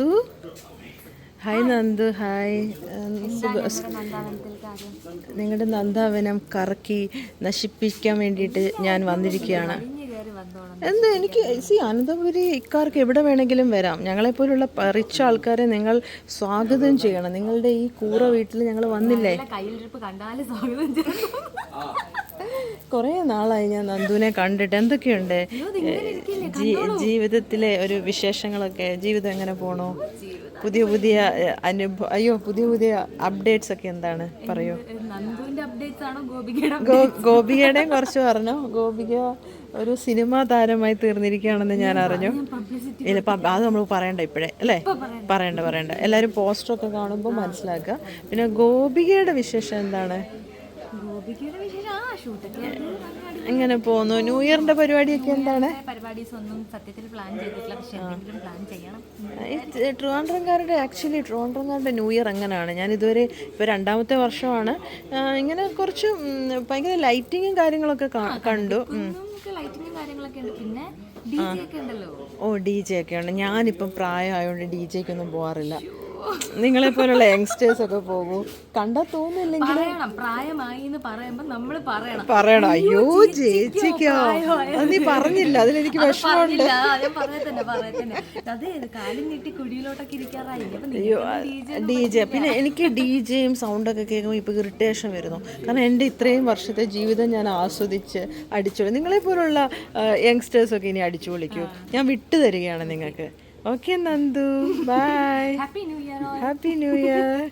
Nandu. Hi Nandu, hi. നിങ്ങളുടെ നന്ദാവനം കറക്കി നശിപ്പിക്കാൻ വേണ്ടിയിട്ട് ഞാൻ വന്നിരിക്കുകയാണ്. എന്താ എനിക്ക് അനന്തപുരി ഇക്കാർക്ക് എവിടെ വേണമെങ്കിലും വരാം. ഞങ്ങളെപ്പോലുള്ള റിച്ച് ആൾക്കാരെ നിങ്ങൾ സ്വാഗതം ചെയ്യണം. നിങ്ങളുടെ ഈ കൂറ വീട്ടിൽ ഞങ്ങൾ വന്നില്ലേ? കുറേ നാളായി ഞാൻ നന്ദുവിനെ കണ്ടിട്ട്. എന്തൊക്കെയുണ്ട് ജീവിതത്തിലെ ഒരു വിശേഷങ്ങളൊക്കെ? ജീവിതം എങ്ങനെ പോണു? പുതിയ പുതിയ പുതിയ പുതിയ അപ്ഡേറ്റ്സ് ഒക്കെ എന്താണ് പറയൂ. ഗോപികയുടെയും കുറച്ച് പറഞ്ഞു. ഗോപിക ഒരു സിനിമാ താരമായി തീർന്നിരിക്കുകയാണെന്ന് ഞാൻ അറിഞ്ഞു. ഇല്ല, അത് നമ്മൾ പറയണ്ട ഇപ്പോഴേ അല്ലേ? പറയണ്ട. എല്ലാവരും പോസ്റ്ററൊക്കെ കാണുമ്പോൾ മനസ്സിലാക്കുക. പിന്നെ ഗോപികയുടെ വിശേഷം എന്താണ്? എങ്ങനെ പോകുന്നു? ന്യൂ ഇയറിന്റെ പരിപാടിയൊക്കെ എന്താണ്? ട്രിവാൻഡ്രംകാരുടെ ന്യൂ ഇയർ എങ്ങനെയാണ്? ഞാൻ ഇതുവരെ ഇപ്പോൾ 2ാമത്തെ വർഷമാണ്. ഇങ്ങനെ കുറച്ച് ഭയങ്കര ലൈറ്റിങ്ങും കാര്യങ്ങളൊക്കെ കണ്ടു. ഡി ജെ ഒക്കെ ഉണ്ട്. ഞാനിപ്പം പ്രായമായതുകൊണ്ട് ഡി ജെക്കൊന്നും പോകാറില്ല. നിങ്ങളെ പോലുള്ള യങ്സ്റ്റേഴ്സ് ഒക്കെ പോകൂ. കണ്ടാ തോന്നില്ലെങ്കിൽ പറയണം. അയ്യോ ചേച്ചിക്കോ, അത് നീ പറഞ്ഞില്ല, അതിലെനിക്ക് വിഷമമുണ്ട്. അയ്യോ ഡി ജെ. പിന്നെ എനിക്ക് ഡി ജെയും സൗണ്ടൊക്കെ കേൾക്കുമ്പോൾ ഇപ്പോൾ ഇറിറ്റേഷൻ വരുന്നു. കാരണം എൻ്റെ ഇത്രയും വർഷത്തെ ജീവിതം ഞാൻ ആസ്വദിച്ച് അടിച്ചു. നിങ്ങളെ പോലുള്ള യങ്സ്റ്റേഴ്സൊക്കെ ഇനി അടിച്ചു വിളിക്കൂ. ഞാൻ വിട്ടു തരികയാണ് നിങ്ങൾക്ക്. Okay, Nandu. Bye. Happy New Year. Happy New Year.